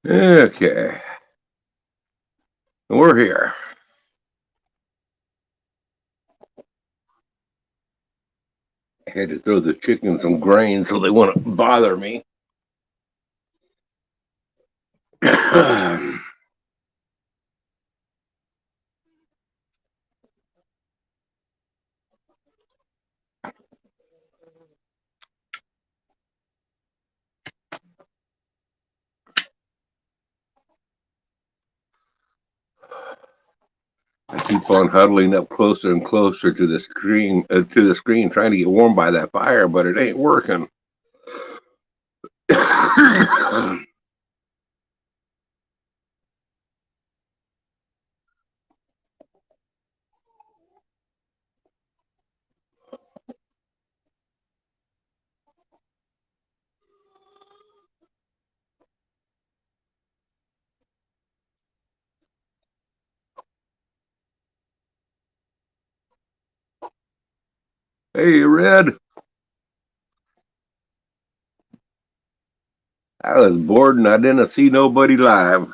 Okay, we're here. I had to throw the chickens some grain so they wouldn't bother me. I keep on huddling up closer and closer to the screen, trying to get warm by that fire, but it ain't working. Hey, Red, I was bored and I didn't see nobody live.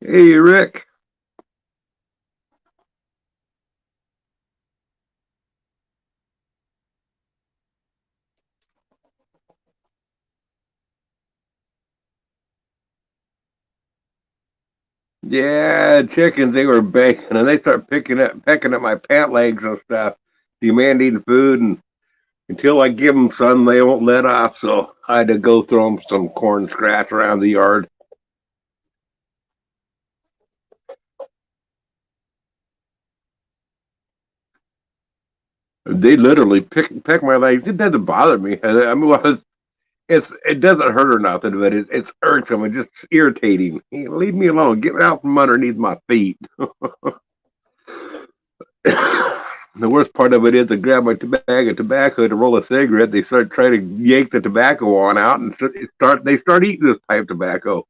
Hey, Rick. Yeah, chickens, they were bacon and they start pecking at my pant legs and stuff, demanding food. And until I give them some, they won't let off. So I had to go throw them some corn scratch around the yard. They literally peck my legs. It doesn't bother me. I mean, well, it doesn't hurt or nothing, but it's irksome and just irritating. Leave me alone. Get out from underneath my feet. The worst part of it is, I grab my bag of tobacco to roll a cigarette. They start trying to yank the tobacco on out and they start eating this pipe tobacco.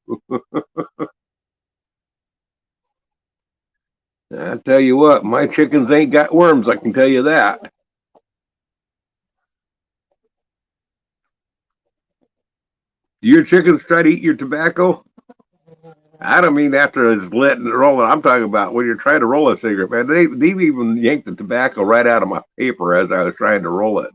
I tell you what, my chickens ain't got worms. I can tell you that. Do your chickens try to eat your tobacco? I don't mean after it's lit and rolling. I'm talking about when you're trying to roll a cigarette, man. They've even yanked the tobacco right out of my paper as I was trying to roll it.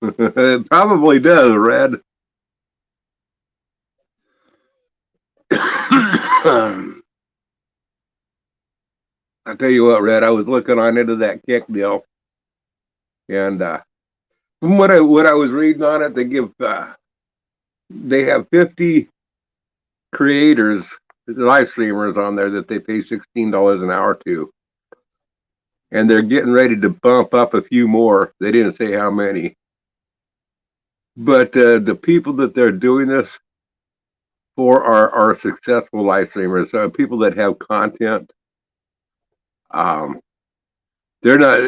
It probably does, Red. I tell you what, Red. I was looking on into that kick deal, and from what I was reading on it, they have 50 creators, live streamers on there that they pay $16 an hour to, and they're getting ready to bump up a few more. They didn't say how many, but the people that they're doing this for are successful live streamers, people that have content. Um, they're not,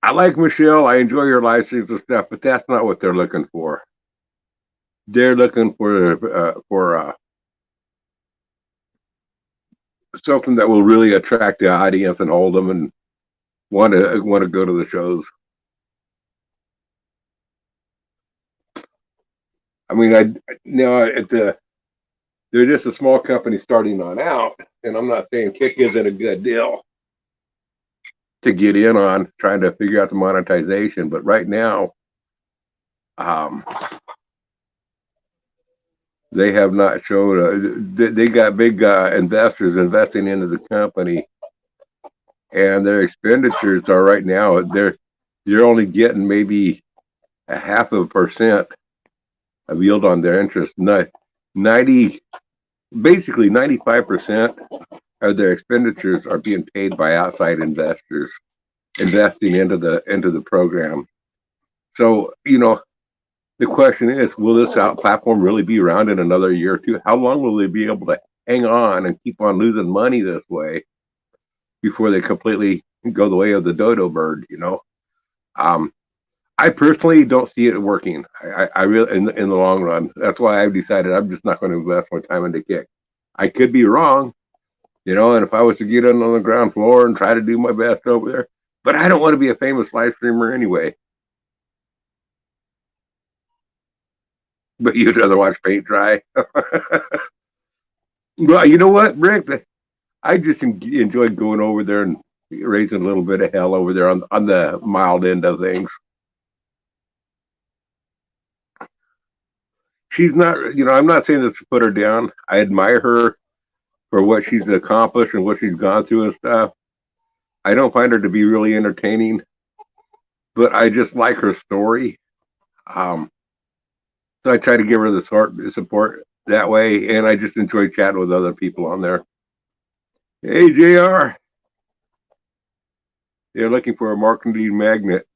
I like Michelle. I enjoy her live streams and stuff, but that's not what they're looking for. They're looking for something that will really attract the audience and hold them and want to go to the shows. I mean, at they're just a small company starting on out, and I'm not saying Kick isn't a good deal to get in on trying to figure out the monetization, but right now, um, They have not showed. They got big investors investing into the company, and their expenditures are right now they're only getting maybe a half of a percent of yield on their interest. 90 basically 95% of their expenditures are being paid by outside investors investing into the program. So, the question is, will this out platform really be around in another year or two? How long will they be able to hang on and keep on losing money this way before they completely go the way of the dodo bird? Um, I personally don't see it working. I really in the long run. That's why I've decided I'm just not going to invest my time into Kick. I could be wrong, and if I was to get on the ground floor and try to do my best over there, but I don't want to be a famous live streamer anyway. But you'd rather watch paint dry. Well, you know what, Rick? I just enjoyed going over there and raising a little bit of hell over there on the mild end of things. She's not, I'm not saying this to put her down. I admire her for what she's accomplished and what she's gone through and stuff. I don't find her to be really entertaining, but I just like her story. Um, so I try to give her the support that way, and I just enjoy chatting with other people on there. Hey, JR, they're looking for a marketing magnet.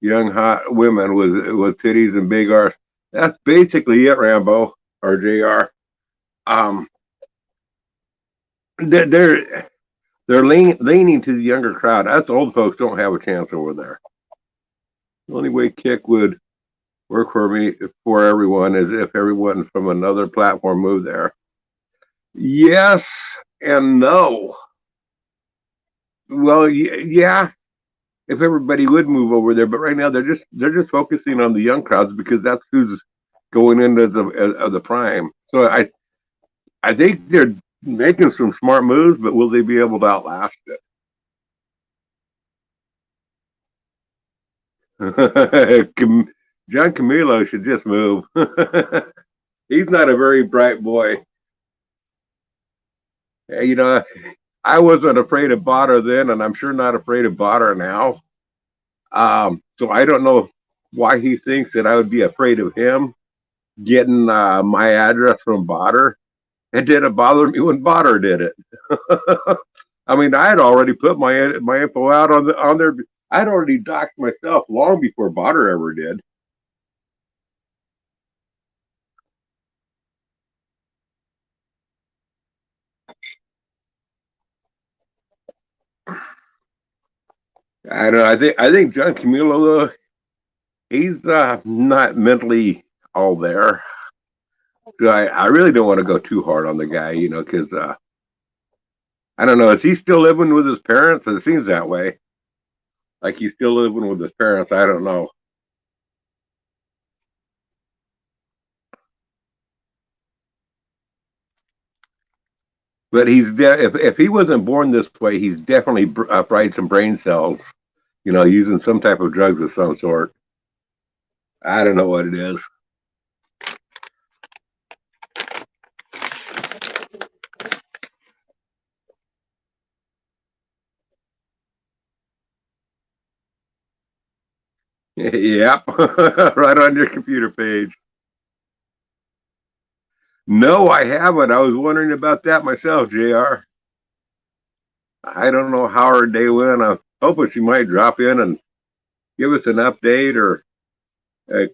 Young hot women with titties and big arse. That's basically it, Rambo or JR. Um, they're leaning to the younger crowd. Us old folks don't have a chance over there. The only way Kick would work for everyone is if everyone from another platform moved there. Yes and no. Well, yeah, if everybody would move over there, but right now they're just focusing on the young crowds because that's who's going into the prime. So I think they're making some smart moves, but will they be able to outlast it? John Camilo should just move. He's not a very bright boy. You know, I wasn't afraid of Botter then, and I'm sure not afraid of Botter now. So I don't know why he thinks that I would be afraid of him getting my address from Botter. It didn't bother me when Botter did it. I mean, I had already put my info out on there. I'd already doxed myself long before Botter ever did. I don't know. I think John Camilo though, he's not mentally all there. So I really don't want to go too hard on the guy, because I don't know. Is he still living with his parents? It seems that way. Like he's still living with his parents. I don't know. But if he wasn't born this way, he's definitely fried some brain cells. Using some type of drugs of some sort. I don't know what it is. Yep, right on your computer page. No, I haven't. I was wondering about that myself, Jr. I don't know how her day went. I'm hoping she might drop in and give us an update or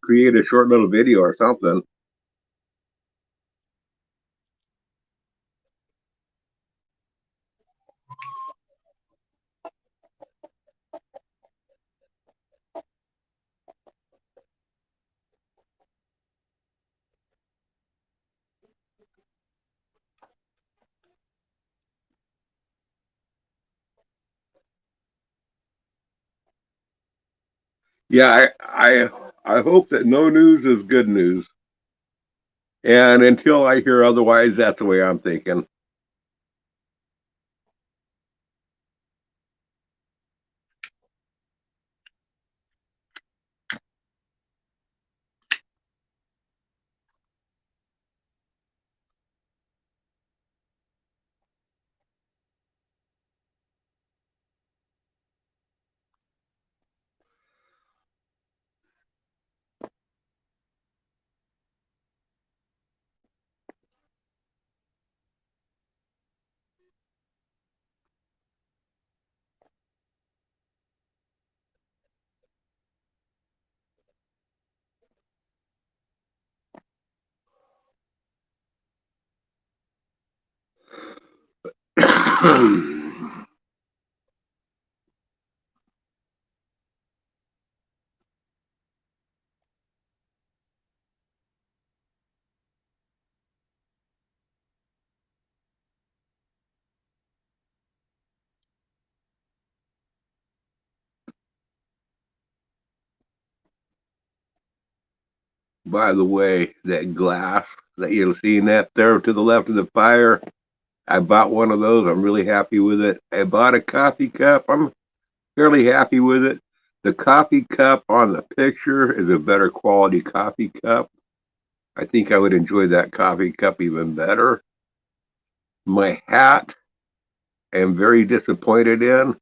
create a short little video or something. Yeah, I hope that no news is good news. And until I hear otherwise, that's the way I'm thinking. By the way, that glass that you're seeing that there to the left of the fire, I bought one of those. I'm really happy with it. I bought a coffee cup. I'm fairly happy with it. The coffee cup on the picture is a better quality coffee cup. I think I would enjoy that coffee cup even better. My hat, I am very disappointed in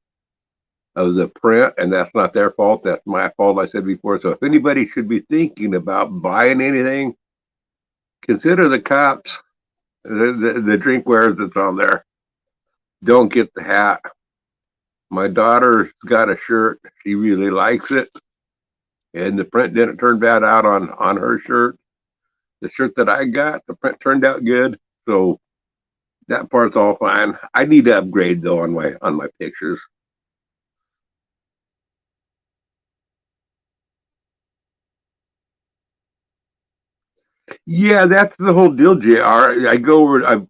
of the print, and that's not their fault. That's my fault. I said before. So if anybody should be thinking about buying anything, consider the cups, the drinkwares that's on there. Don't get the hat. My daughter's got a shirt. She really likes it, and the print didn't turn bad out on her shirt. The shirt that I got, the print turned out good, so that part's all fine. I need to upgrade though on my pictures. Yeah, that's the whole deal, Jr. I go over.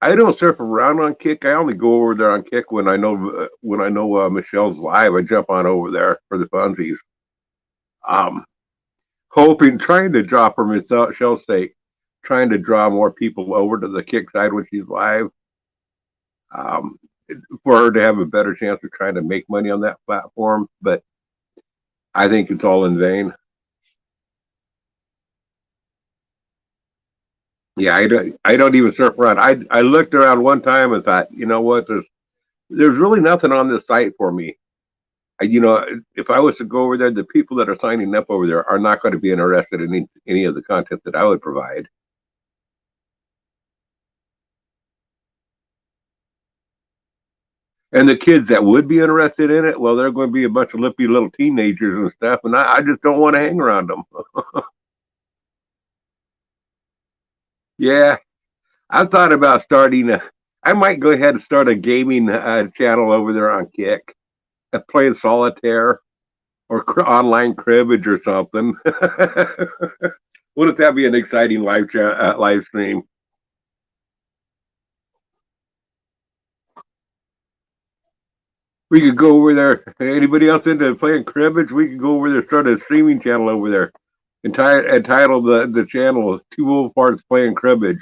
I don't surf around on Kick. I only go over there on Kick when I know Michelle's live. I jump on over there for the funsies. Um, hoping, trying to draw for Michelle's sake, trying to draw more people over to the Kick side when she's live. Um, for her to have a better chance of trying to make money on that platform, but I think it's all in vain. Yeah, I don't even surf around. I looked around one time and thought, you know what, there's really nothing on this site for me. If I was to go over there, the people that are signing up over there are not going to be interested in any of the content that I would provide. And the kids that would be interested in it, well, they're going to be a bunch of lippy little teenagers and stuff, and I just don't want to hang around them. Yeah, I thought about starting I might go ahead and start a gaming channel over there on Kick, playing solitaire or online cribbage or something. Wouldn't that be an exciting live stream? We could go over there. Anybody else into playing cribbage? We could go over there, start a streaming channel over there, entitle the channel "Two Old Farts Playing Cribbage."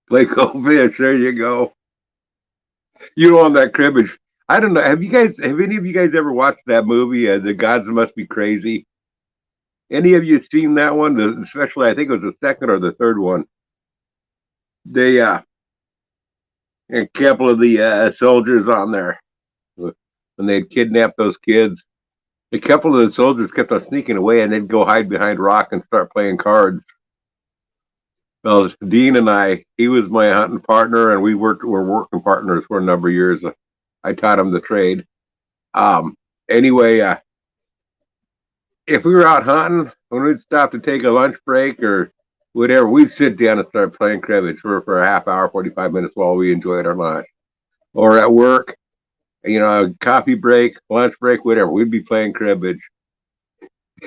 Play fish. There you go. You on that cribbage? I don't know. Have any of you guys ever watched that movie? The Gods Must Be Crazy. Any of you seen that one? Especially, I think it was the second or the third one. They a couple of the soldiers on there when they'd kidnapped those kids. A couple of the soldiers kept on sneaking away, and they'd go hide behind rock and start playing cards. Well, Dean and he was my hunting partner, and were working partners for a number of years. I taught him the trade. Anyway, if we were out hunting, when we'd stop to take a lunch break or whatever, we'd sit down and start playing cribbage for a half hour, 45 minutes while we enjoyed our lunch. Or at work, coffee break, lunch break, whatever, we'd be playing cribbage.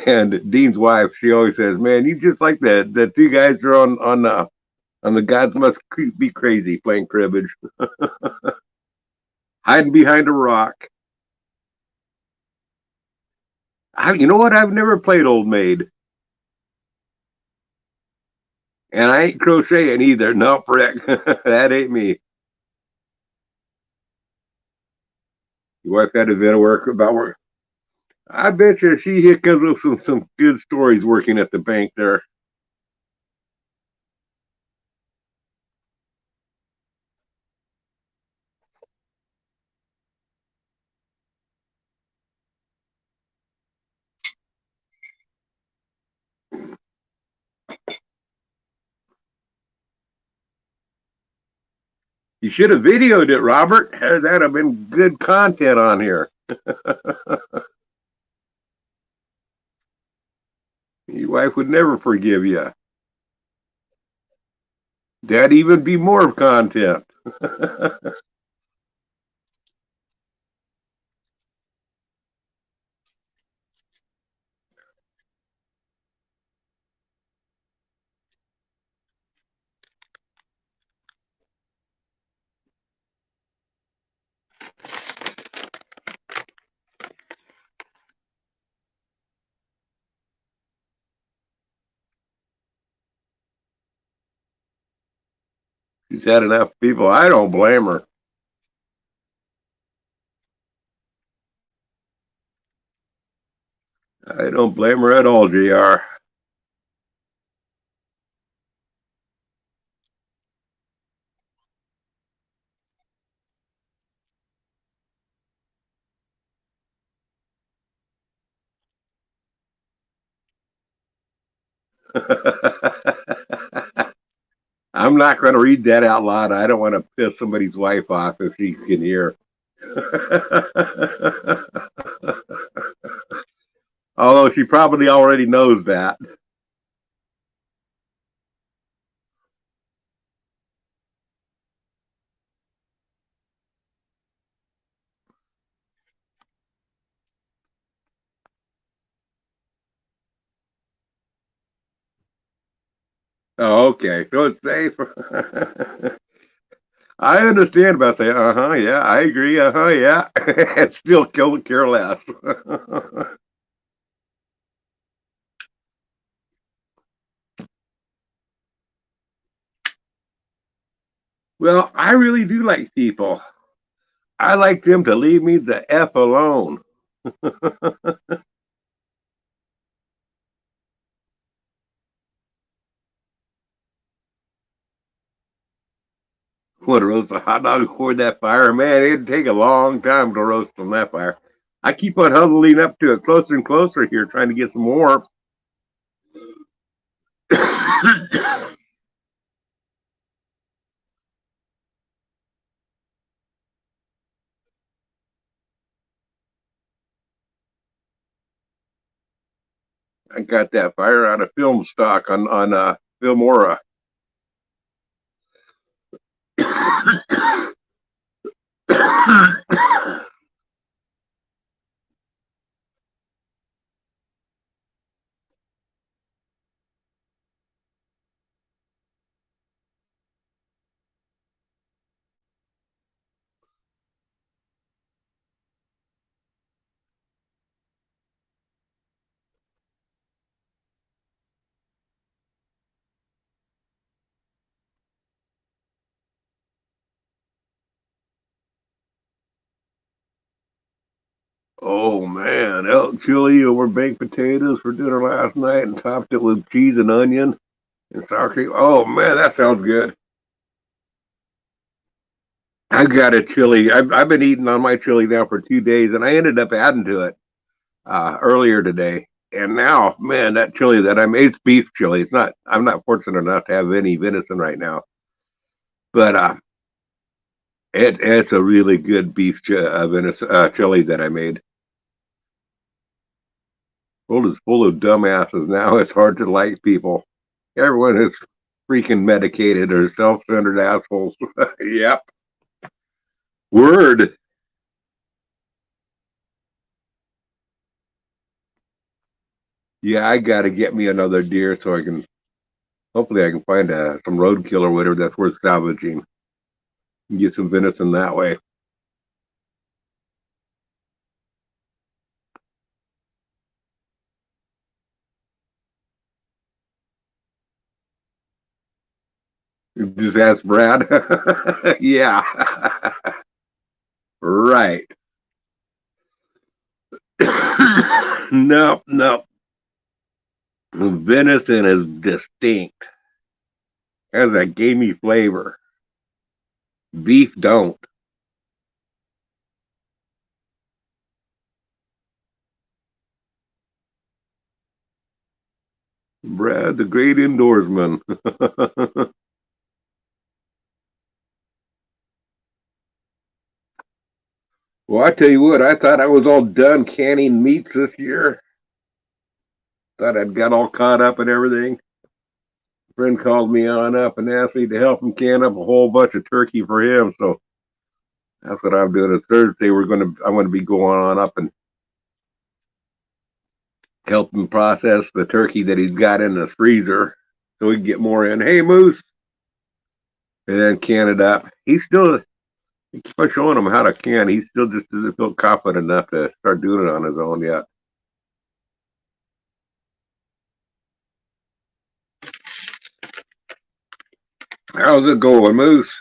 And Dean's wife, she always says, "Man, you just like the two guys are on the Gods Must Be Crazy playing cribbage, hiding behind a rock." You know what? I've never played Old Maid, and I ain't crocheting either. No, frick, that ain't me. Your wife had a bit of work about work. I bet you she comes up with some good stories working at the bank there. You should have videoed it, Robert. That'd have been good content on here. Your wife would never forgive you. That'd even be more content. She's had enough people. I don't blame her. I don't blame her at all, JR. I'm not going to read that out loud. I don't want to piss somebody's wife off if she can hear. Although she probably already knows that. Oh, okay. So it's safe. I understand about that. Yeah. I agree. Yeah. And still care less. Well, I really do like people. I like them to leave me the F alone. Want to roast a hot dog toward that fire? Man, it'd take a long time to roast on that fire. I keep on huddling up to it closer and closer here, trying to get some warmth. I got that fire out of film stock on Filmora. Oh man, elk chili over baked potatoes for dinner last night and topped it with cheese and onion and sour cream. Oh man, that sounds good. I got a chili. I've been eating on my chili now for 2 days, and I ended up adding to it earlier today. And now, man, that chili that I made, it's beef chili. It's not. I'm not fortunate enough to have any venison right now, but it's a really good beef venison chili that I made. World is full of dumbasses now. It's hard to like people. Everyone is freaking medicated or self-centered assholes. Yep. Word. Yeah, I got to get me another deer so I can. Hopefully, I can find some roadkill or whatever that's worth salvaging and get some venison that way. Just ask Brad. Yeah. Right. No, no. Venison is distinct. Has a gamey flavor. Beef don't. Brad, the great indoorsman. Well, I tell you what, I thought I was all done canning meats this year. Thought I'd got all caught up and everything. A friend called me on up and asked me to help him can up a whole bunch of turkey for him. So that's what I'm doing. It's Thursday. I'm gonna be going on up and help him process the turkey that he's got in the freezer so we can get more in. Hey, Moose, and then can it up. He's still by showing him how to can. He still just doesn't feel confident enough to start doing it on his own yet. How's it going, Moose?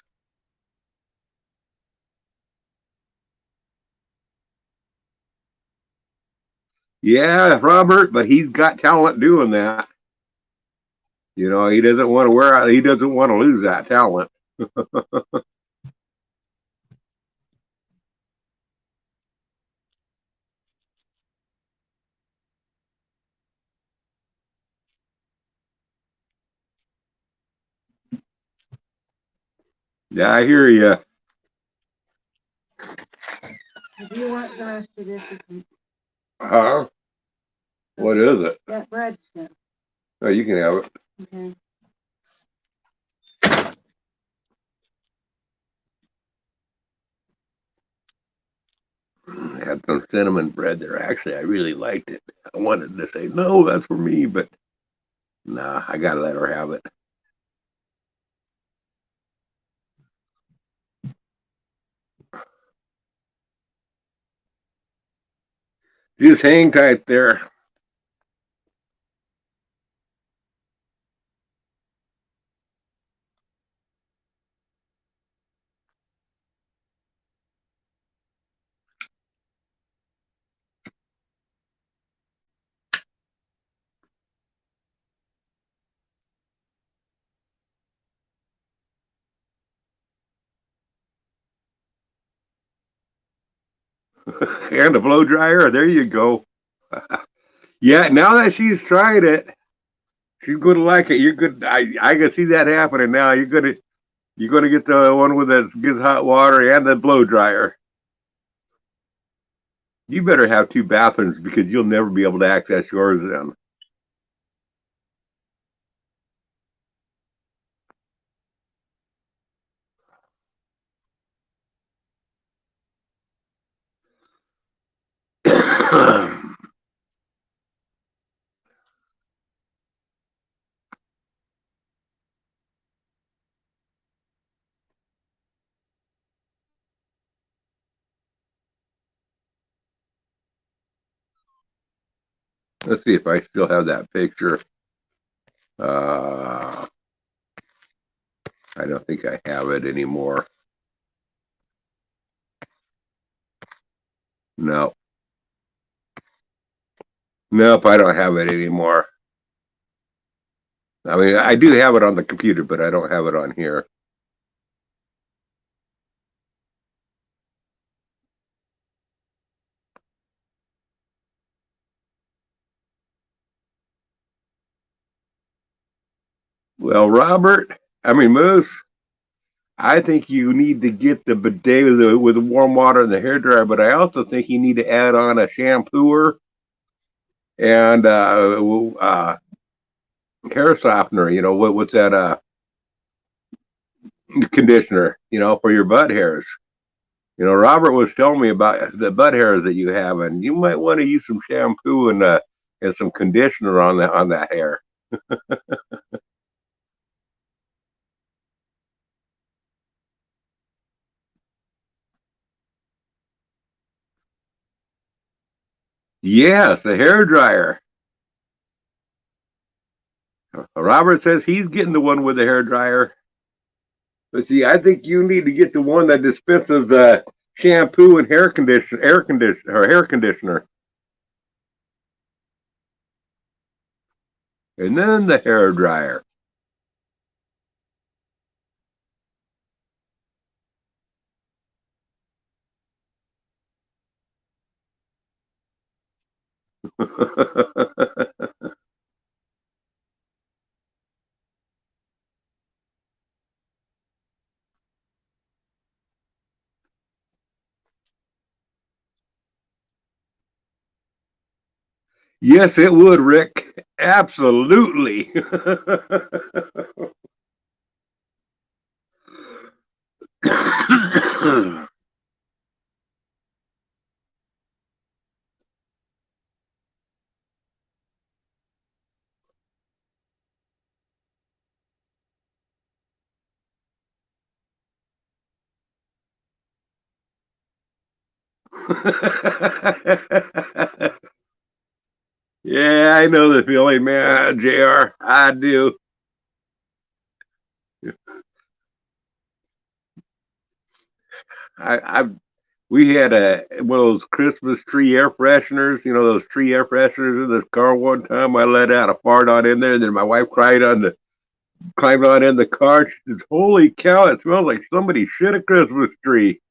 Yeah, Robert, but he's got talent doing that. You know, he doesn't want to wear out. He doesn't want to lose that talent. Yeah, I hear you. If you want the rest of this, Huh? What is it? that bread stuff. Oh, you can have it. Okay. I had some cinnamon bread there. Actually, I really liked it. I wanted to say no, that's for me, but nah, I gotta let her have it. Just hang tight there. And a blow dryer. There you go. Yeah, now that she's tried it, she's gonna like it. You're good. I can see that happening now. You're gonna get the one with that gets hot water and the blow dryer. You better have two bathrooms because you'll never be able to access yours then. Let's see if I still have that picture. Uh, I don't think I have it anymore. No, nope, I don't have it anymore. I mean, I do have it on the computer, but I don't have it on here. Well, Moose, I think you need to get the bidet with the warm water and the hair dryer, but I also think you need to add on a shampooer and hair softener. You know what's that? Conditioner. You know for your butt hairs. You know, Robert was telling me about the butt hairs that you have, and you might want to use some shampoo and some conditioner on that hair. Yes, the hair dryer. Robert says he's getting the one with the hair dryer. But see, I think you need to get the one that dispenses the shampoo and hair conditioner, and then the hair dryer. Yes, it would, Rick. Absolutely. Yeah, I know the feeling, man, JR. I do. I we had one of those Christmas tree air fresheners, those tree air fresheners in this car one time. I let out a fart on in there, and then my wife climbed on in the car. She says, "Holy cow! It smells like somebody shit a Christmas tree."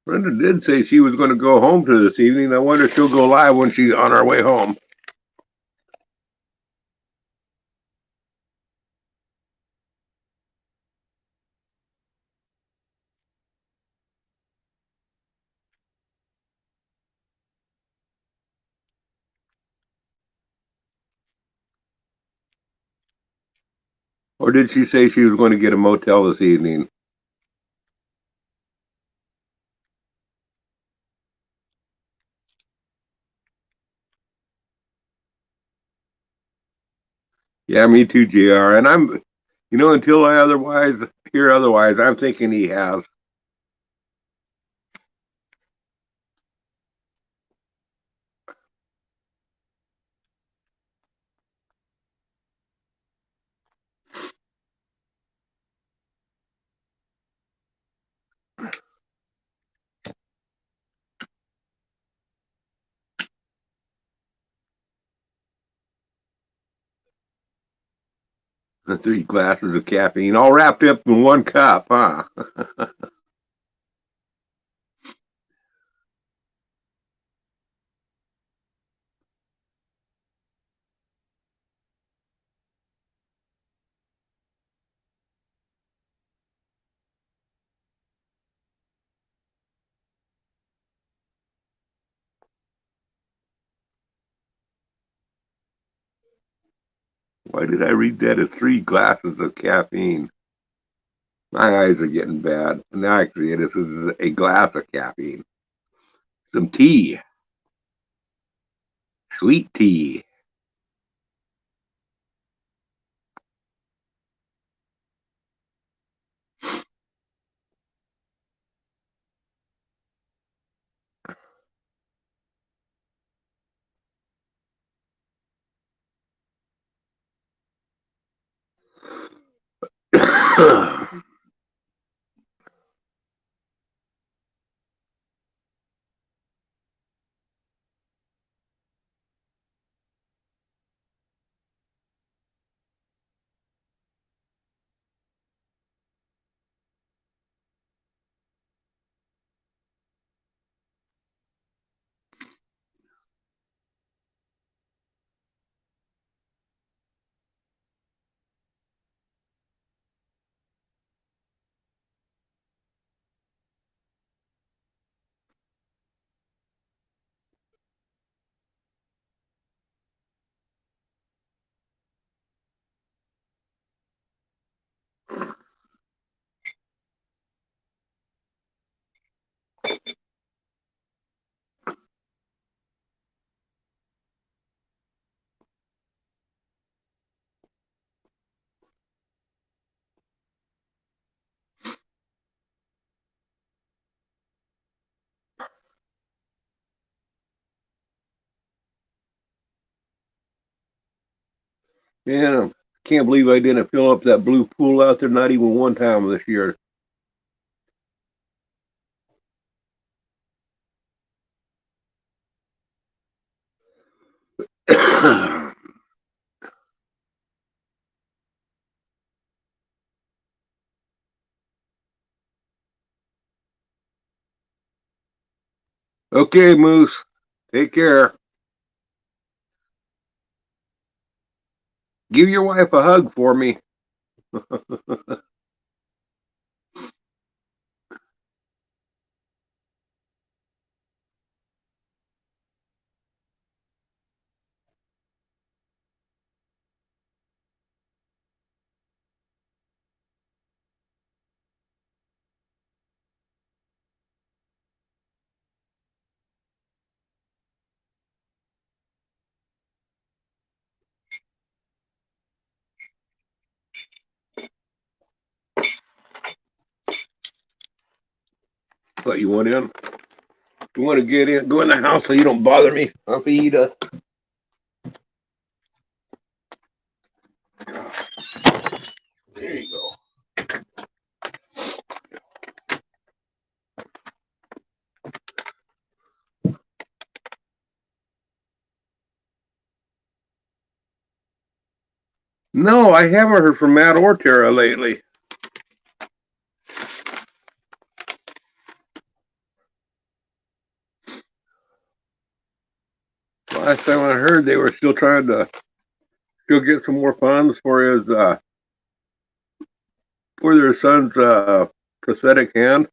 Brenda did say she was going to go home to this evening. I wonder if she'll go live when she's on our way home. Or did she say she was going to get a motel this evening? Yeah, me too, JR. And until I hear otherwise, I'm thinking he has. The 3 glasses of caffeine, all wrapped up in one cup, huh? Why did I read that as 3 glasses of caffeine? My eyes are getting bad. And actually, this is a glass of caffeine. Some tea, sweet tea. Yeah, can't believe I didn't fill up that blue pool out there, not even one time this year. Okay, Moose. Take care. Give your wife a hug for me. What, you want in? You want to get in? Go in the house so you don't bother me. I'll feed There you go. No, I haven't heard from Matt or Tara lately. Last time I heard, they were still trying to get some more funds for their son's prosthetic hand.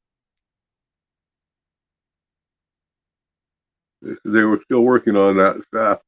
They were still working on that stuff.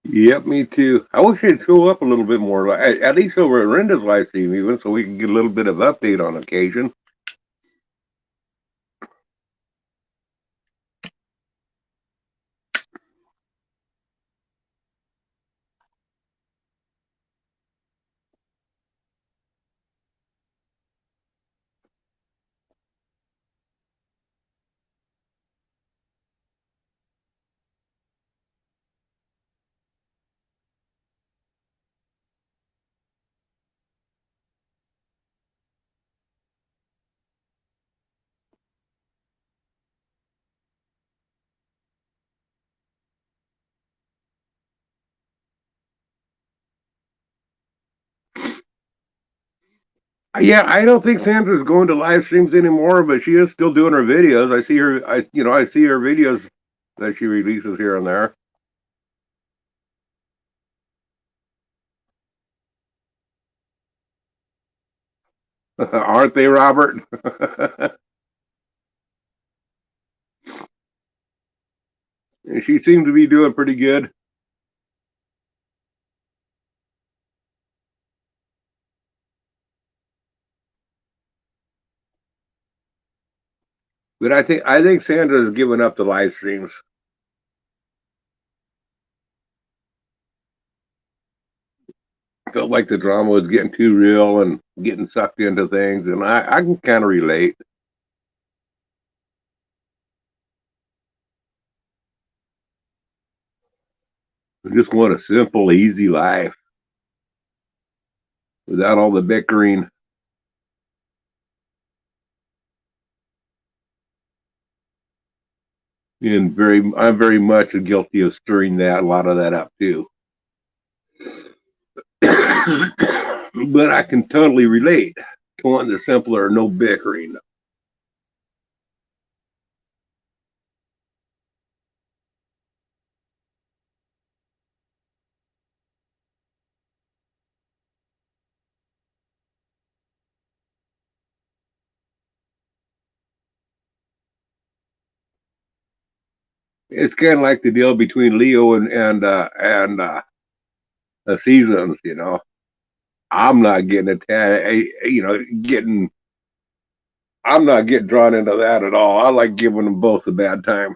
Yep, me too. I wish they'd show up a little bit more, at least over at Renda's live stream, even so we can get a little bit of update on occasion. Yeah, I don't think Sandra's going to live streams anymore, but she is still doing her videos. I see her. I see her videos that she releases here and there. Aren't they, Robert? She seems to be doing pretty good. But I think Sandra's given up the live streams. Felt like the drama was getting too real and getting sucked into things, and I can kind of relate. I just want a simple, easy life without all the bickering. And I'm very much guilty of stirring a lot of that up too. But I can totally relate to wanting the simpler, no bickering. It's kind of like the deal between Leo and the seasons. I'm not getting getting. I'm not getting drawn into that at all. I like giving them both a bad time.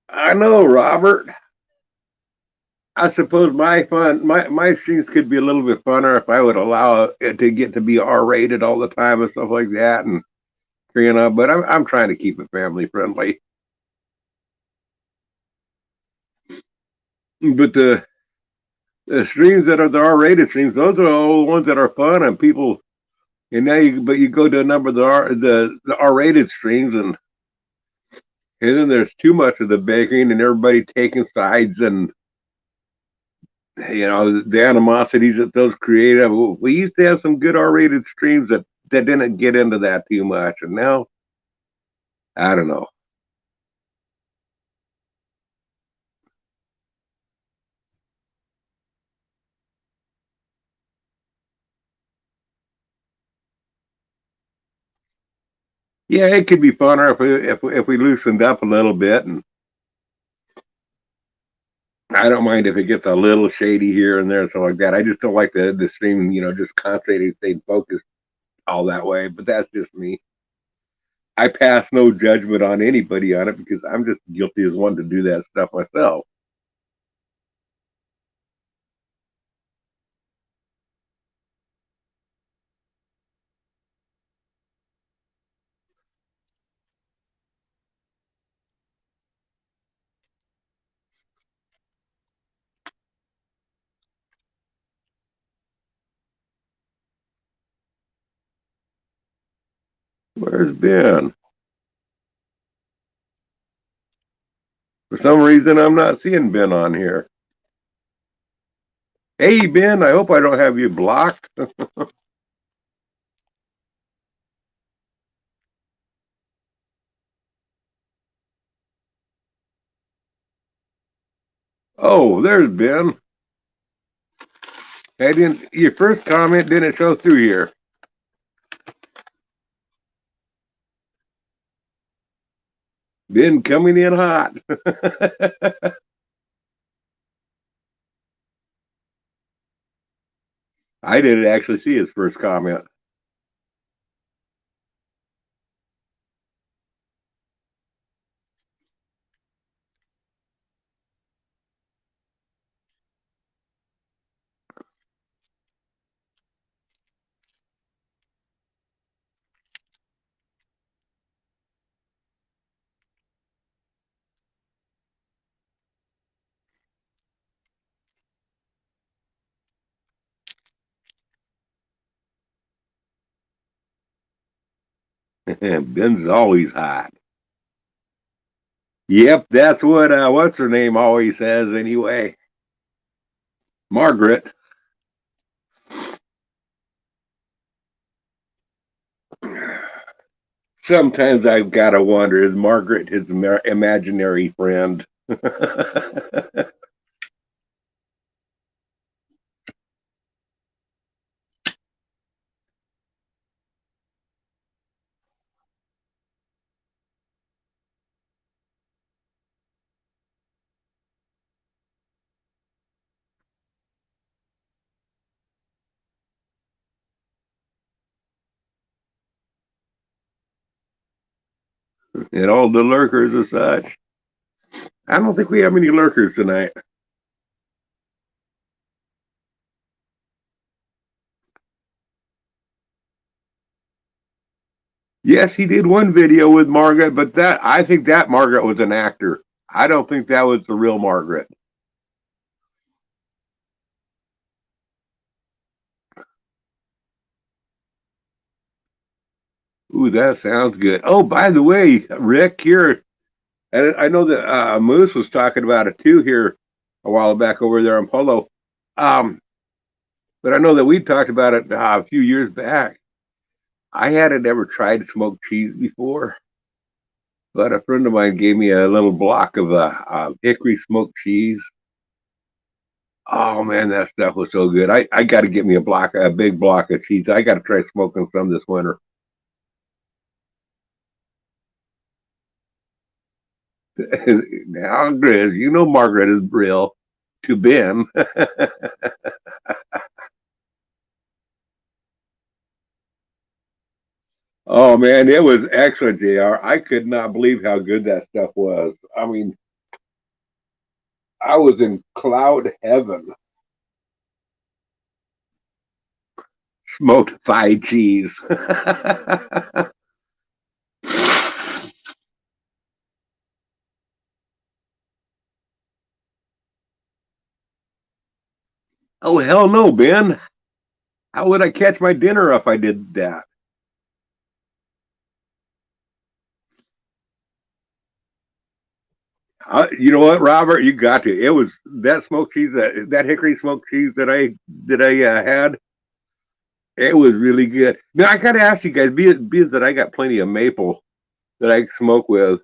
I know, Robert. I suppose my scenes could be a little bit funner if I would allow it to get to be R-rated all the time and stuff like that, and but I'm trying to keep it family friendly. But the streams that are the R-rated streams, those are all the ones that are fun and people. And now you go to a number of the R-rated streams, and then there's too much of the bickering and everybody taking sides, and the animosities that those create. We used to have some good R-rated streams that didn't get into that too much, and now I don't know. Yeah, it could be funner if we loosened up a little bit, and I don't mind if it gets a little shady here and there and stuff like that. I just don't like the stream, just concentrating, staying focused all that way. But that's just me. I pass no judgment on anybody on it because I'm just guilty as one to do that stuff myself. Where's Ben? For some reason, I'm not seeing Ben on here. Hey, Ben, I hope I don't have you blocked. Oh, there's Ben. Your first comment didn't show through here. Ben coming in hot. I didn't actually see his first comment. Ben's always hot. Yep, that's what what's her name always says anyway. Margaret. Sometimes I've got to wonder, is Margaret his imaginary friend? And all the lurkers and such. I don't think we have any lurkers tonight. Yes, he did one video with Margaret, but I think that Margaret was an actor. I don't think that was the real Margaret. Ooh, that sounds good. Oh, by the way, Rick, here, and I know that Moose was talking about it too here a while back over there in Polo. But I know that we talked about it a few years back. I hadn't ever tried smoked cheese before, but a friend of mine gave me a little block of hickory smoked cheese. Oh man, that stuff was so good. I got to get me a big block of cheese. I got to try smoking some this winter. Now, Grizz, you know Margaret is real to Ben. Oh man, it was excellent, JR. I could not believe how good that stuff was. I mean, I was in cloud heaven. Smoked thigh cheese. Oh hell no, Ben. How would I catch my dinner if I did that? You know what, Robert? You got to. It was that smoked cheese, that hickory smoked cheese that I had. It was really good. Now I got to ask you guys, being that I got plenty of maple that I smoke with.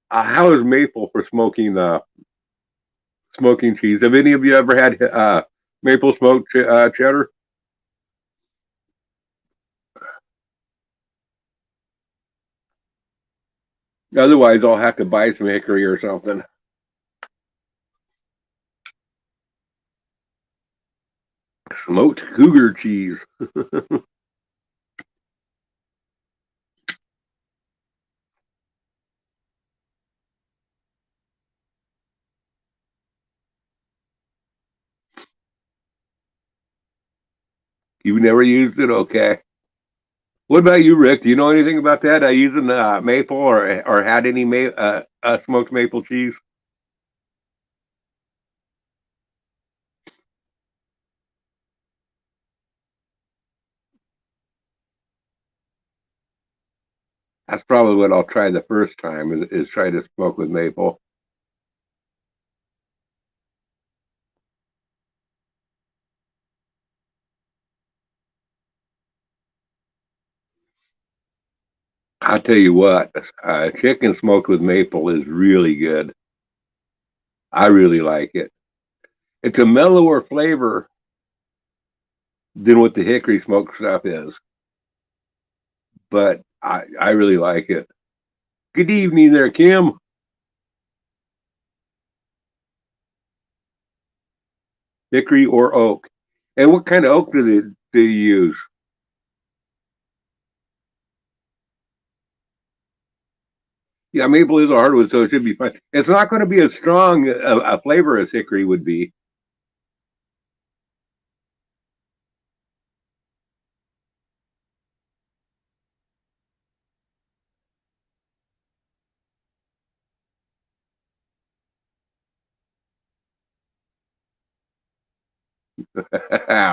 How is maple for smoking cheese? Have any of you ever had maple smoked cheddar? Otherwise, I'll have to buy some hickory or something. Smoked cougar cheese. You've never used it? Okay. What about you, Rick? Do you know anything about that? Using maple or had any smoked maple cheese? That's probably what I'll try the first time is try to smoke with maple. I'll tell you what, chicken smoked with maple is really good. I really like it. It's a mellower flavor than what the hickory smoked stuff is, but I really like it. Good evening there, Kim. Hickory or oak? And what kind of oak do you use? Yeah, maple is a hardwood, so it should be fine. It's not going to be as strong a flavor as hickory would be.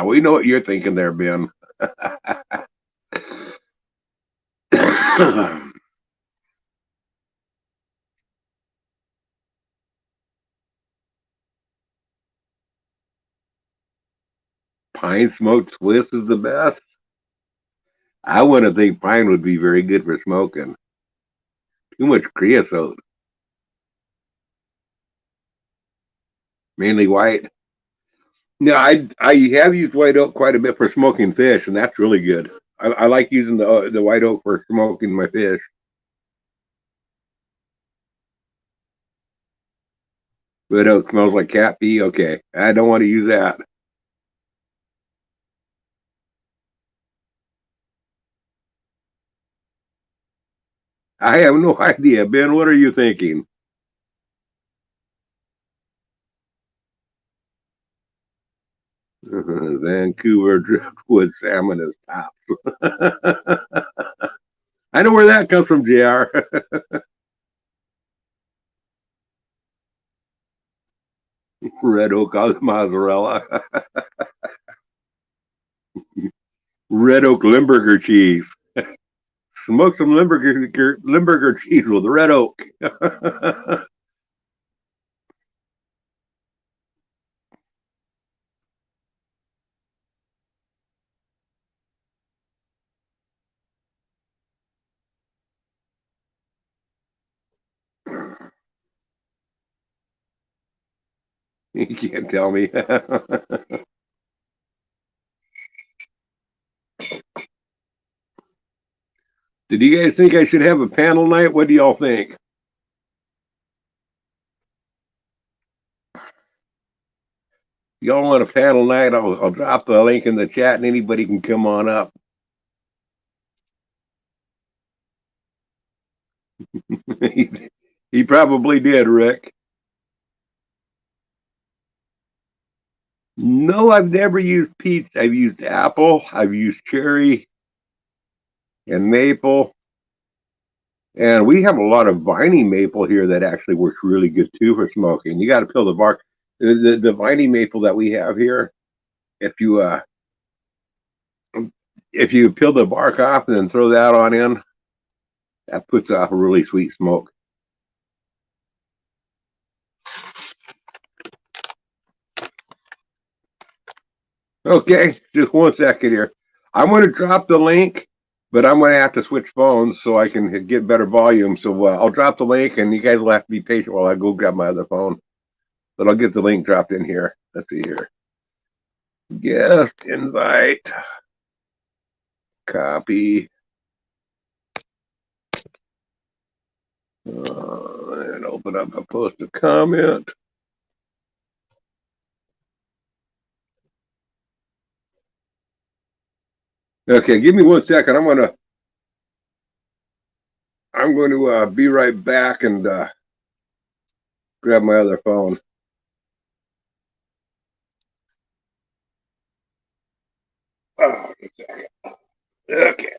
We know what you're thinking there, Ben. Pine smoked Swiss is the best. I wouldn't think pine would be very good for smoking. Too much creosote, mainly white. No, I have used white oak quite a bit for smoking fish, and that's really good. I like using the white oak for smoking my fish. Red oak smells like cat pee. Okay, I don't want to use that. I have no idea, Ben. What are you thinking? Vancouver driftwood salmon is top. I know where that comes from, Jr. Red oak mozzarella, red oak Limburger cheese. Smoke some Limburger cheese with red oak. You can't tell me. Did you guys think I should have a panel night? What do y'all think? Y'all want a panel night? I'll drop the link in the chat and anybody can come on up. He probably did, Rick. No, I've never used peach. I've used apple, I've used cherry and maple. And we have a lot of viney maple here that actually works really good too for smoking. You got to peel the bark. The viney maple that we have here, if you peel the bark off and then throw that on in, that puts off a really sweet smoke. Okay, just 1 second here. I'm going to drop the link, but I'm going to have to switch phones so I can get better volume. So I'll drop the link, and you guys will have to be patient while I go grab my other phone. But I'll get the link dropped in here. Let's see here. Guest invite. Copy. And open up a post a comment. Okay, give me 1 second. I'm going to be right back and grab my other phone. Oh, 1 second. Okay.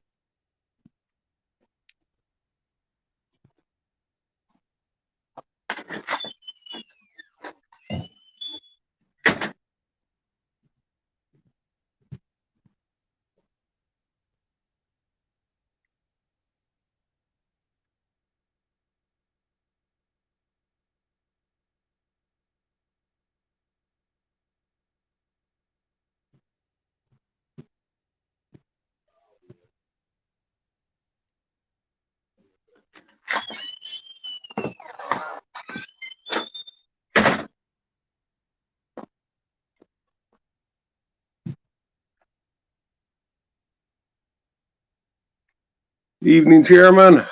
Evening, Chairman.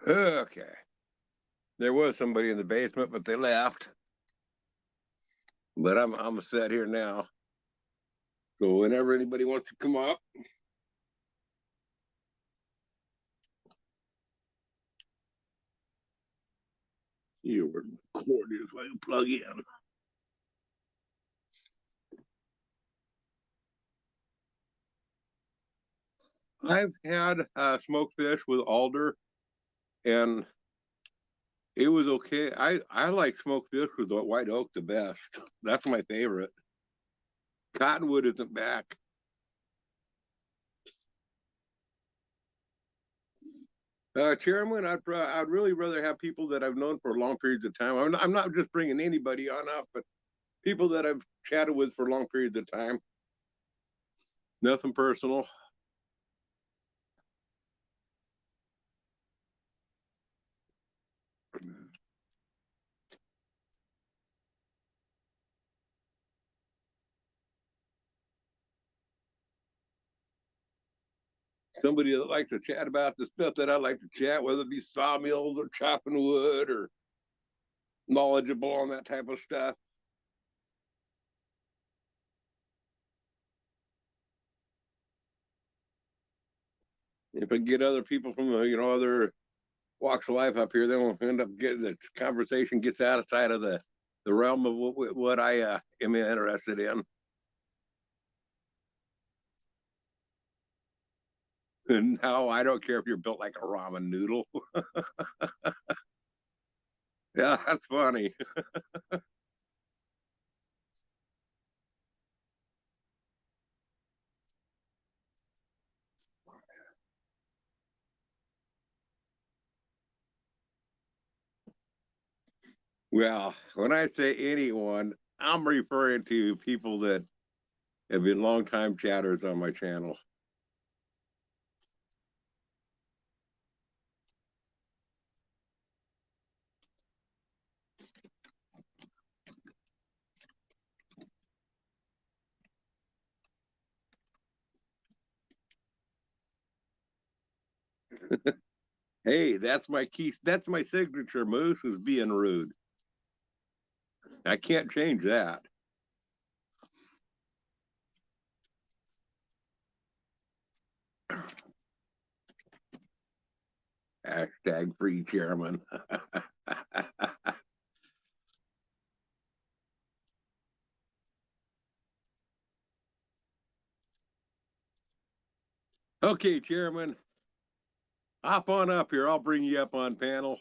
Okay. There was somebody in the basement, but they left. But I'm set here now. So whenever anybody wants to come up. Your cord is like a plug in. I've had smoked fish with alder, and it was okay. I like smoked fish with white oak the best. That's my favorite. Cottonwood isn't back. Chairman, I'd really rather have people that I've known for long periods of time. I'm not just bringing anybody on up, but people that I've chatted with for long periods of time. Nothing personal. Somebody that likes to chat about the stuff that I like to chat, whether it be sawmills or chopping wood or knowledgeable on that type of stuff. If I get other people from other walks of life up here, then we'll end up getting the conversation gets outside of the realm of what I am interested in. And now I don't care if you're built like a ramen noodle. Yeah, that's funny. Well, when I say anyone, I'm referring to people that have been longtime chatters on my channel. Hey, that's my key. That's my signature, Moose, is being rude. I can't change that. Hashtag free chairman. Okay, chairman, hop on up here. I'll bring you up on panel.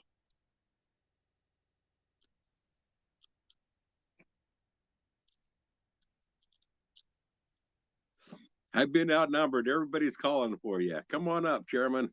I've been outnumbered. Everybody's calling for you. Come on up, chairman.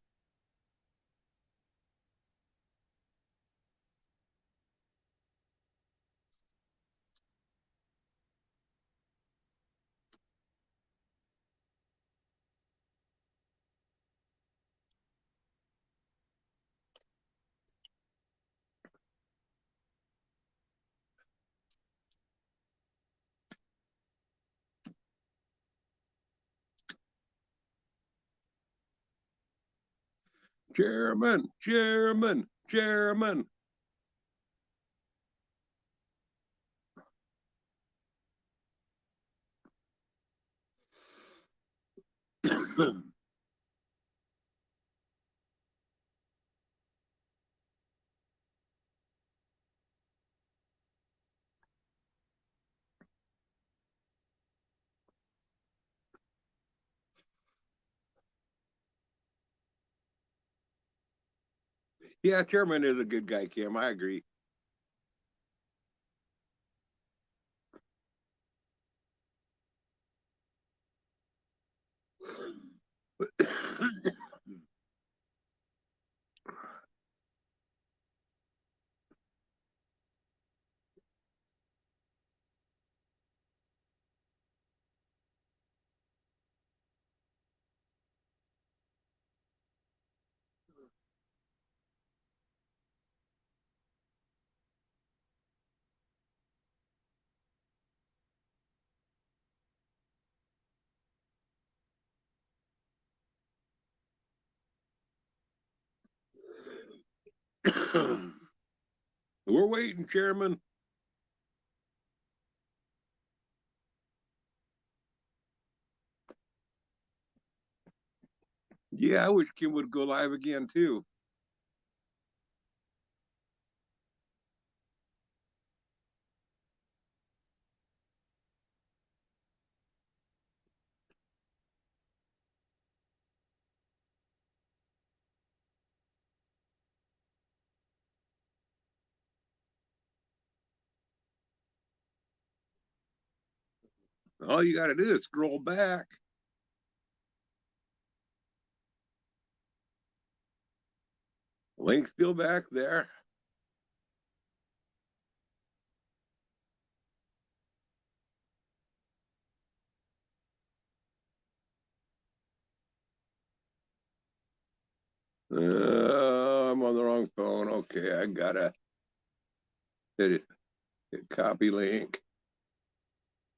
Chairman, chairman, chairman. Yeah, chairman is a good guy, Kim. I agree. We're waiting, chairman. Yeah, I wish Kim would go live again too. All you got to do is scroll back. Link's still back there. I'm on the wrong phone. Okay, I gotta hit it. Hit copy link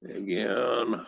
again.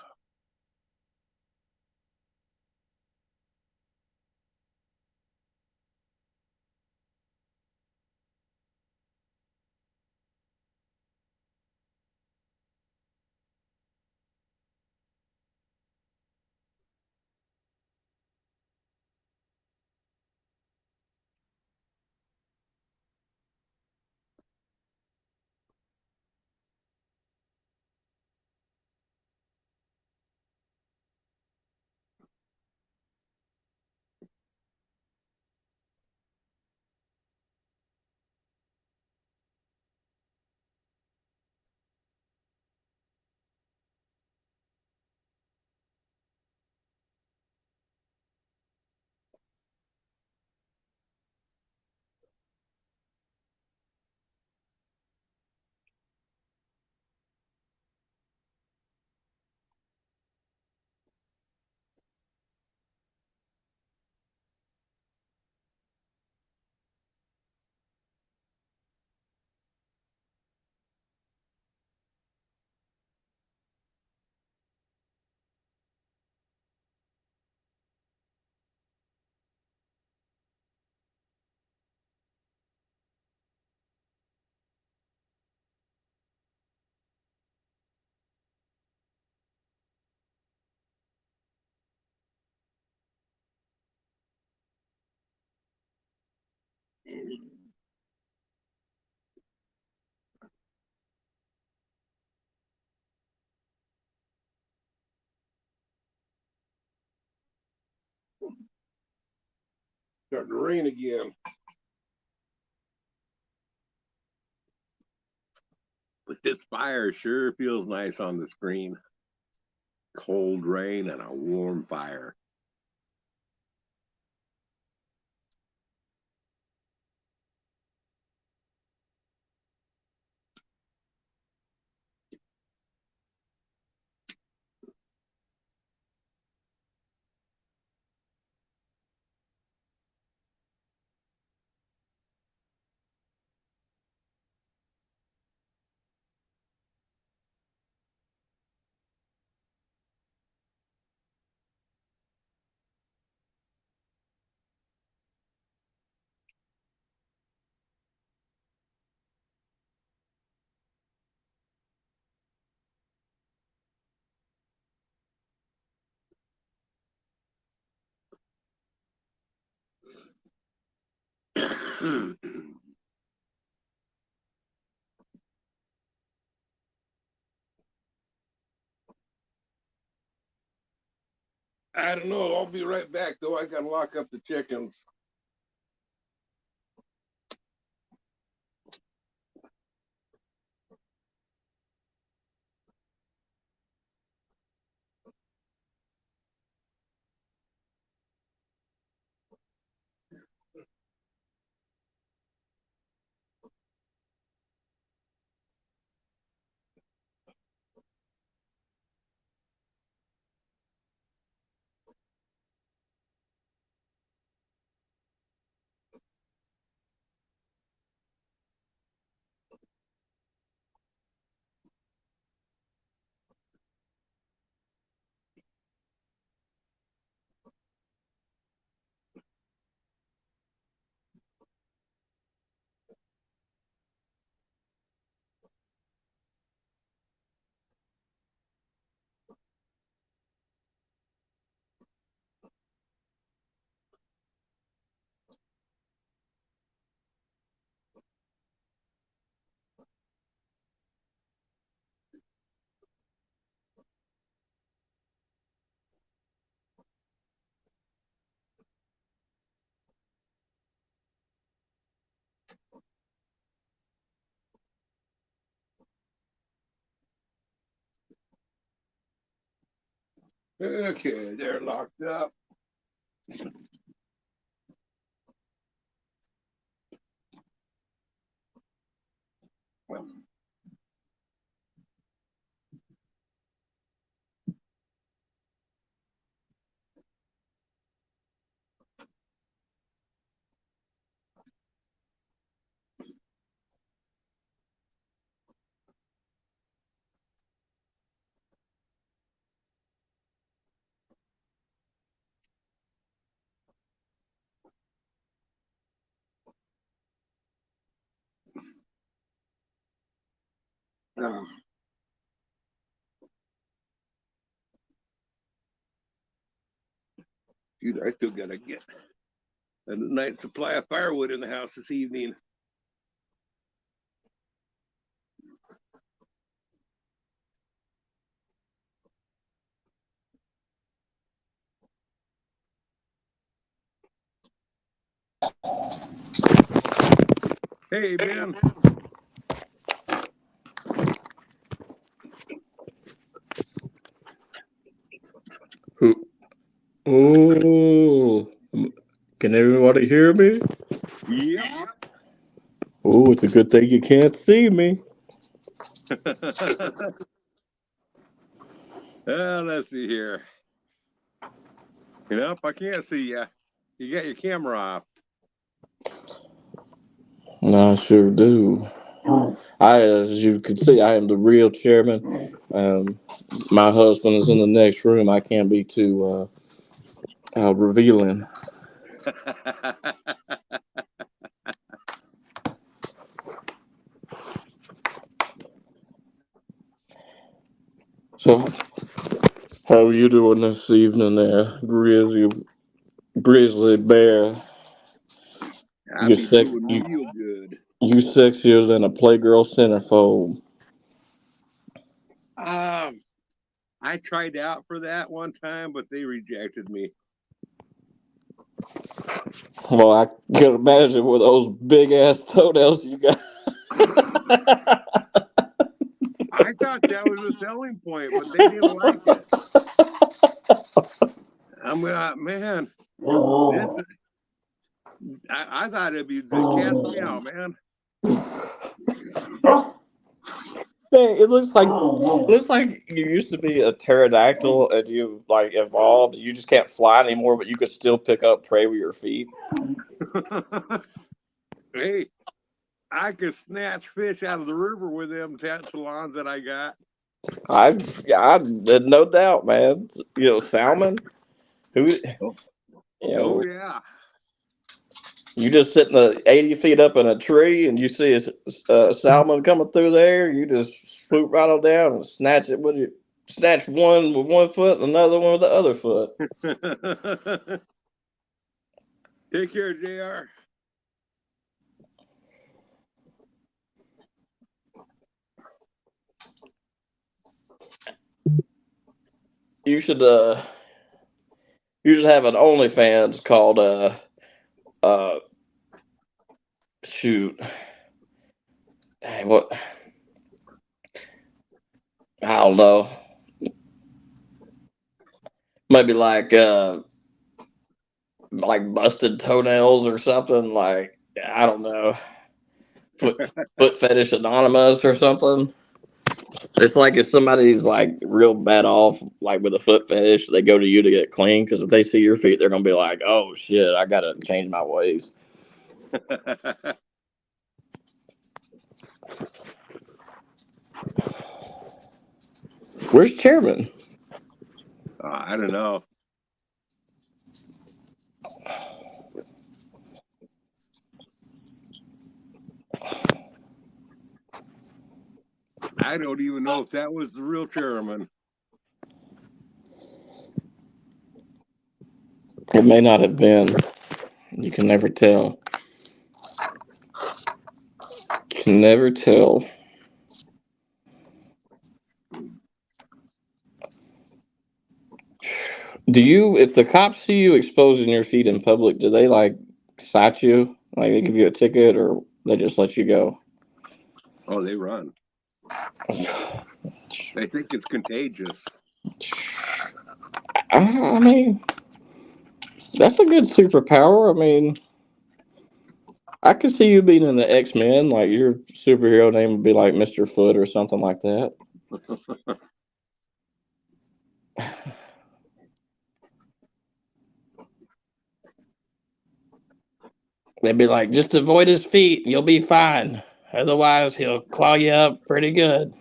Starting to rain again. But this fire sure feels nice on the screen. Cold rain and a warm fire. I don't know. I'll be right back, though. I gotta lock up the chickens. Okay, they're locked up. Dude, I still gotta get a night supply of firewood in the house this evening. Hey, Ben. Oh, can everybody hear me? Yep. Oh, it's a good thing you can't see me. Let's see here. Yep, I can't see you. You got your camera off. I sure do. As you can see, I am the real chairman. My husband is in the next room. I can't be too revealing. So, how are you doing this evening, there, Grizzly Bear? I'd You be six, doing real good. you 6 years in a Playgirl centerfold. I tried out for that one time, but they rejected me. Well, I can imagine with those big ass toenails you got. I thought that was a selling point, but they didn't like it. I'm man, this, I thought it'd be the cat's meow, man. Man, it looks like you used to be a pterodactyl and you like evolved. You just can't fly anymore, but you could still pick up prey with your feet. Hey, I could snatch fish out of the river with them salons that I got. I no doubt, man. You know, salmon. Who? You know, Oh yeah. you just sitting 80 feet up in a tree and you see a salmon coming through there. You just swoop right on down and snatch it with you. Snatch one with one foot and another one with the other foot. Take care, JR. You should have an OnlyFans called shoot. Hey, what? I don't know. Maybe like busted toenails or something. Like I don't know. Foot Fetish Anonymous or something. It's like if somebody's like real bad off, like with a foot fetish, they go to you to get clean because if they see your feet, they're gonna be like, "Oh shit, I gotta change my ways." Where's Chairman? I don't know. I don't even know if that was the real chairman. It may not have been. You can never tell. You can never tell. Do you, if the cops see you exposing your feet in public, do they like cite you? Like they give you a ticket or they just let you go? Oh, they run. They think it's contagious. I mean, that's a good superpower. I mean, I could see you being in the X-Men. Like your superhero name would be like Mr. Foot or something like that. They'd be like, just avoid his feet. You'll be fine. Otherwise, he'll claw you up pretty good.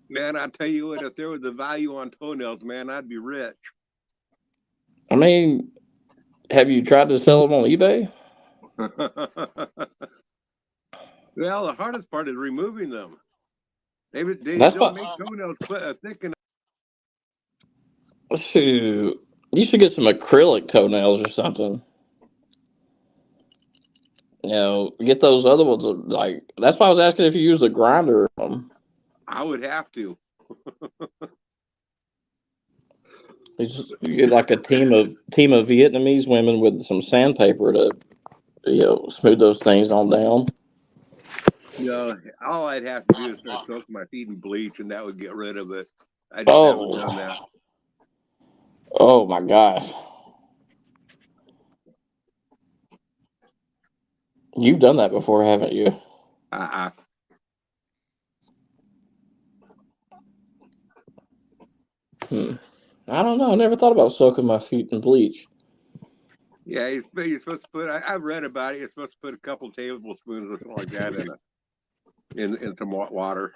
Man, I tell you what, if there was a value on toenails, man, I'd be rich. I mean, have you tried to sell them on eBay? Well, the hardest part is removing them. They That's don't what. make toenails thick enough. Shoot, you should get some acrylic toenails or something. You know, get those other ones. Like that's why I was asking if you use a grinder. I would have to. You get like a team of Vietnamese women with some sandpaper to smooth those things on down. All I'd have to do is start soaking my feet in bleach, and that would get rid of it. I just haven't done that. Oh my gosh. You've done that before, haven't you? Uh-uh. I don't know. I never thought about soaking my feet in bleach. Yeah, you're supposed to put. I've read about it. You're supposed to put a couple tablespoons or something like that in some water.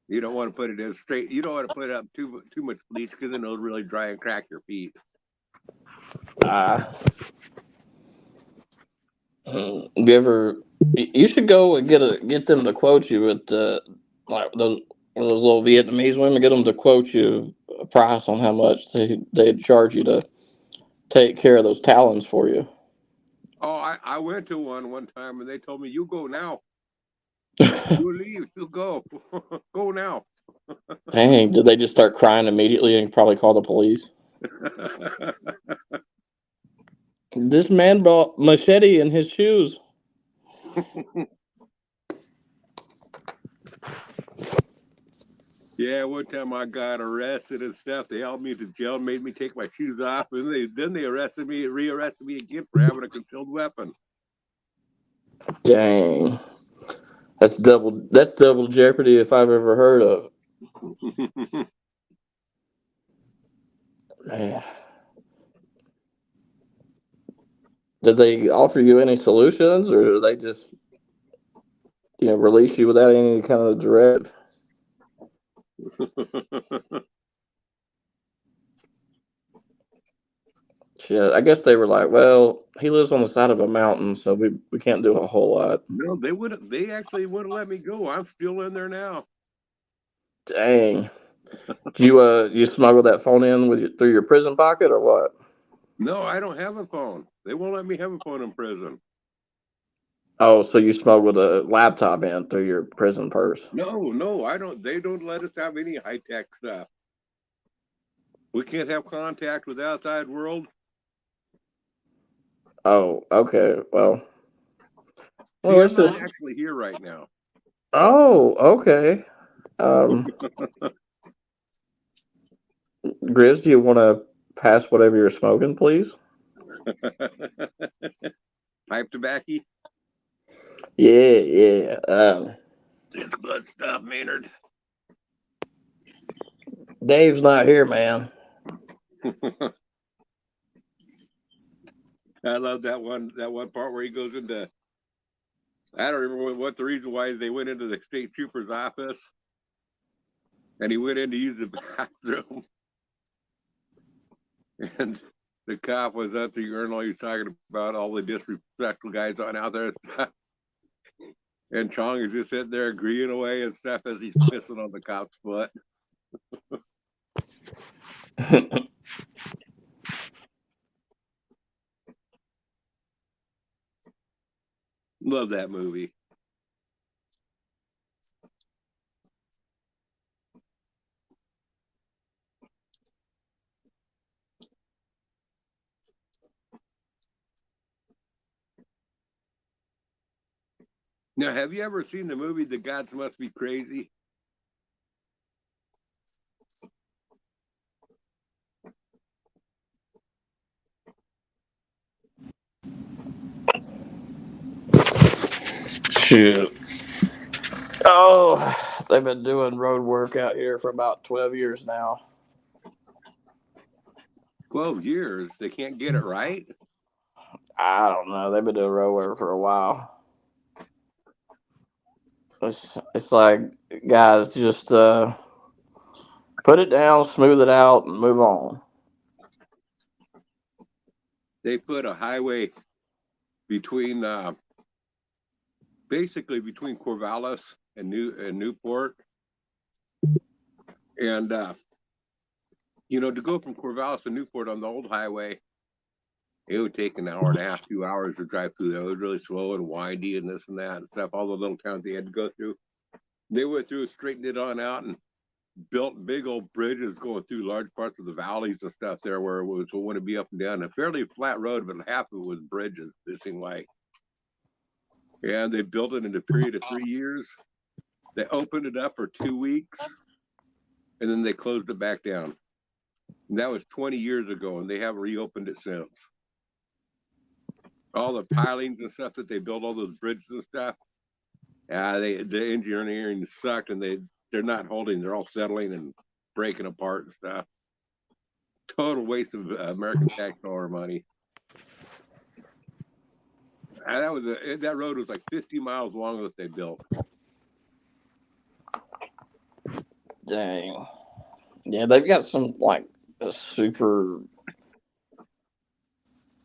You don't want to put it in straight. You don't want to put up too much bleach because then it'll really dry and crack your feet. You ever? You should go and get them to quote you with like those little Vietnamese women. Get them to quote you a price on how much they'd charge you to take care of those talons for you. Oh, I went to one time and they told me, you go now. You leave, you go. Go now. Dang, did they just start crying immediately and probably call the police? This man brought machete in his shoes. Yeah, one time I got arrested and stuff. They held me to jail, made me take my shoes off, and then they arrested me, rearrested me again for having a concealed weapon. Dang. That's double jeopardy if I've ever heard of. Man. Did they offer you any solutions, or did they just, release you without any kind of directive? Shit, I guess they were like, well, he lives on the side of a mountain, so we can't do a whole lot. No, they would. They actually wouldn't let me go. I'm still in there now. Dang. Did you smuggle that phone in through your prison pocket or what? No, I don't have a phone. They won't let me have a phone in prison. Oh, so you smuggled a laptop in through your prison purse? No, I don't. They don't let us have any high tech stuff. We can't have contact with the outside world. Oh, okay. Well, See, it's I'm not just. actually here right now. Oh, okay. Grizz, do you want to pass whatever you're smoking, please? Pipe tobacco. Yeah. It's good stuff, Maynard. Dave's not here, man. I love that one part where he goes into. I don't remember what the reason why they went into the state trooper's office, and he went in to use the bathroom, and the cop was at the urinal. He was talking about all the disrespectful guys on out there and stuff. And Chong is just sitting there agreeing away and stuff as he's pissing on the cop's foot. Love that movie. Now, have you ever seen the movie The Gods Must Be Crazy? Shoot. Oh, they've been doing road work out here for about 12 years now. 12 years. They can't get it right? I don't know. They've been doing road work for a while. It's like, guys, just put it down, smooth it out, and move on. They put a highway between, basically between Corvallis and Newport. And, to go from Corvallis to Newport on the old highway, it would take an hour and a half, 2 hours to drive through there. It was really slow and windy and this and that and stuff. All the little towns they had to go through. They went through, straightened it on out, and built big old bridges going through large parts of the valleys and stuff there where it wouldn't be up and down. A fairly flat road, but half of it was bridges, this thing like. And they built it in a period of 3 years. They opened it up for 2 weeks, and then they closed it back down. And that was 20 years ago, and they haven't reopened it since. All the pilings and stuff that they built, all those bridges and stuff, the engineering sucked, and they're not holding. They're all settling and breaking apart and stuff. Total waste of American tax dollar money. And that road was like 50 miles long that they built. Dang. Yeah, they've got some like a super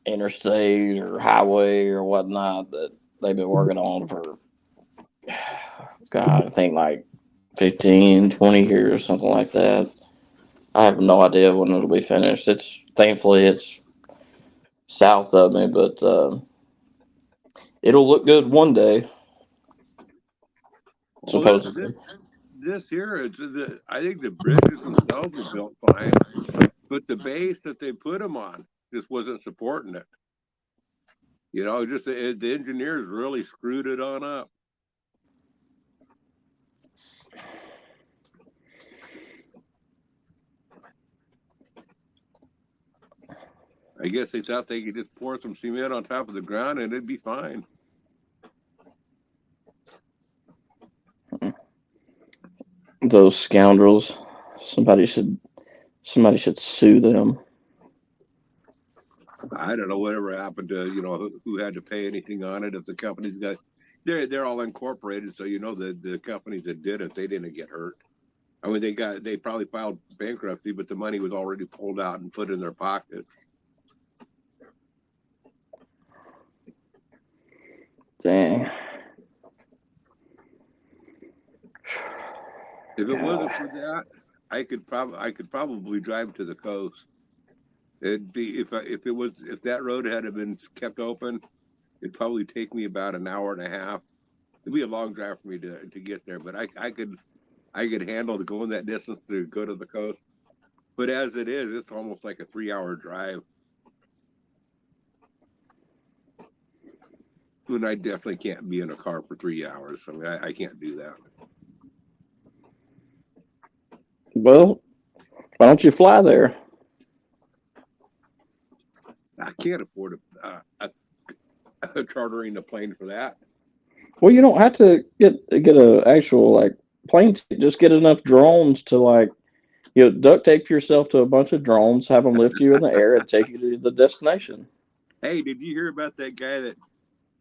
interstate or highway or whatnot that they've been working on for, God, I think like 15, 20 years, something like that. I have no idea when it'll be finished. Thankfully it's south of me, but It'll look good one day, Well, supposedly. this here is I think the bridges themselves were built fine, but the base that they put them on just wasn't supporting it. You know, just the engineers really screwed it on up. I guess they thought they could just pour some cement on top of the ground and it'd be fine. Those scoundrels. Somebody should sue them. I don't know whatever happened to who had to pay anything on it. If the companies got, they're all incorporated, so the companies that did it, they didn't get hurt. I mean, they probably filed bankruptcy, but the money was already pulled out and put in their pockets. Dang. If it wasn't for that, I could probably drive to the coast. It'd be if that road had been kept open, it'd probably take me about an hour and a half. It'd be a long drive for me to get there, but I could handle going that distance to go to the coast. But as it is, it's almost like a 3-hour drive. And I definitely can't be in a car for 3 hours. I mean, I can't do that. Well, why don't you fly there? I can't afford chartering a plane for that. Well, you don't have to get a actual like plane ticket. Just get enough drones to duct tape yourself to a bunch of drones, have them lift you in the air, and take you to the destination. Hey, did you hear about that guy that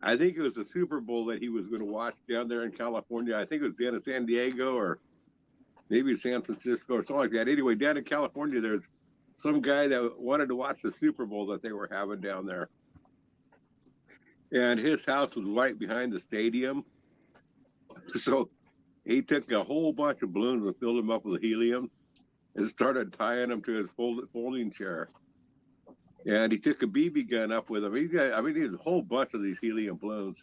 I think it was the Super Bowl that he was going to watch down there in California? I think it was down in San Diego or maybe San Francisco or something like that. Anyway, down in California, there's some guy that wanted to watch the Super Bowl that they were having down there. And his house was right behind the stadium. So he took a whole bunch of balloons and filled them up with helium and started tying them to his folding chair. And he took a BB gun up with him. He had a whole bunch of these helium balloons.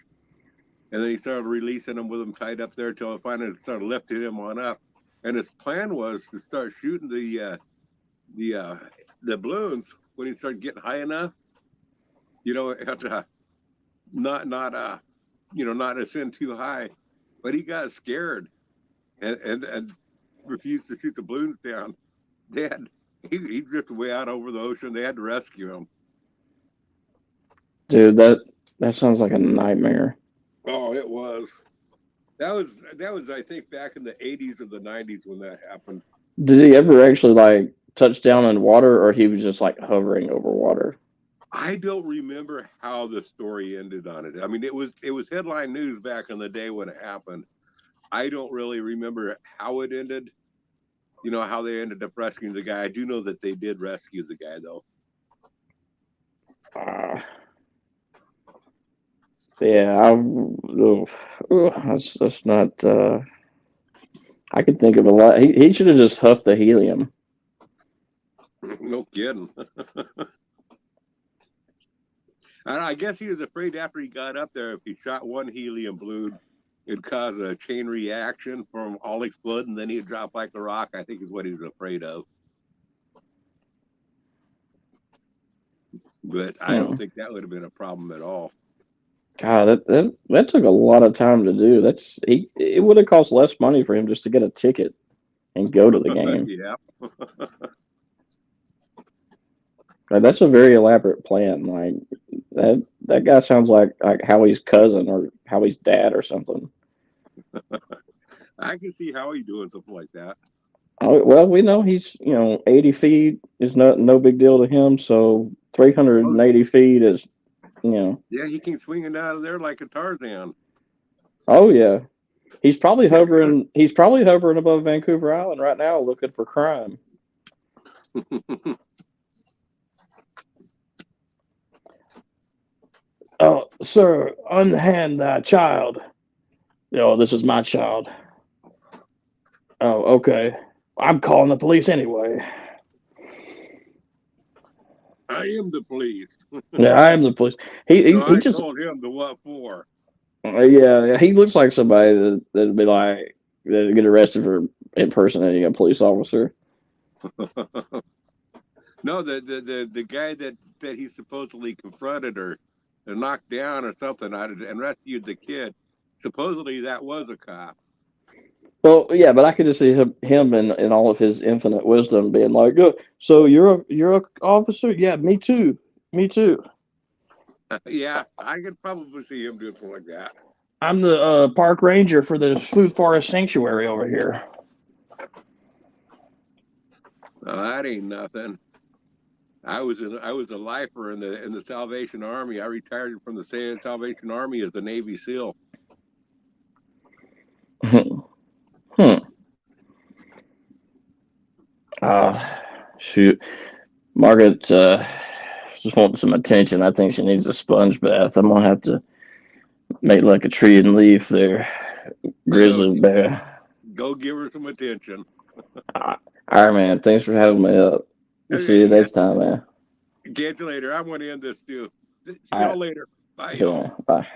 And then he started releasing them with them tied up there until it finally started lifting him on up. And his plan was to start shooting the balloons when he started getting high enough. Not ascend too high. But he got scared and refused to shoot the balloons down. He drifted way out over the ocean. They had to rescue him. Dude, that sounds like a nightmare. Oh, it was. That was I think back in the 80s or the 90s when that happened. Did he ever actually touch down in water, or he was just hovering over water? I don't remember how the story ended on it. I mean, it was headline news back in the day when it happened. I don't really remember how it ended. How they ended up rescuing the guy. I do know that they did rescue the guy, though. Yeah, that's not. I could think of a lot. He should have just huffed the helium. No kidding. And I guess he was afraid after he got up there, if he shot one helium balloon, it'd cause a chain reaction from all explode, and then he'd drop like a rock. I think is what he was afraid of. But I don't think that would have been a problem at all. God, that took a lot of time to do. It would have cost less money for him just to get a ticket and go to the game. Yeah. That's a very elaborate plan. That guy sounds like Howie's cousin or Howie's dad or something. I can see Howie doing something like that. Oh, well, we know he's 80 feet is no big deal to him. So 380 feet is Yeah, he came swinging out of there like a Tarzan. Oh yeah, he's probably hovering. He's probably hovering above Vancouver Island right now, looking for crime. Oh, sir, unhand that child. This is my child. Oh, okay. I'm calling the police anyway. I am the police. Yeah, I am the police. He So I just told him the what for. yeah, he looks like somebody that'd be like that'd get arrested for impersonating a police officer. No, the guy that he supposedly confronted or knocked down or something and rescued the kid. Supposedly that was a cop. Well, yeah, but I could just see him in all of his infinite wisdom being like, "Oh, so you're a officer? Yeah, me too, me too. Yeah, I could probably see him doing something like that. I'm the park ranger for the Food Forest Sanctuary over here." No, that ain't nothing. I was a lifer in the Salvation Army. I retired from the Salvation Army as a Navy SEAL. Hmm. Shoot, Margaret just wants some attention. I think she needs a sponge bath. I'm gonna have to make like a tree and leaf there, grizzly bear. Go give her some attention. All right, man. Thanks for having me up. See you Yeah, next time, man. catch you later. I'm going to end this too. See All y'all right. later. Bye. See you, man. Bye.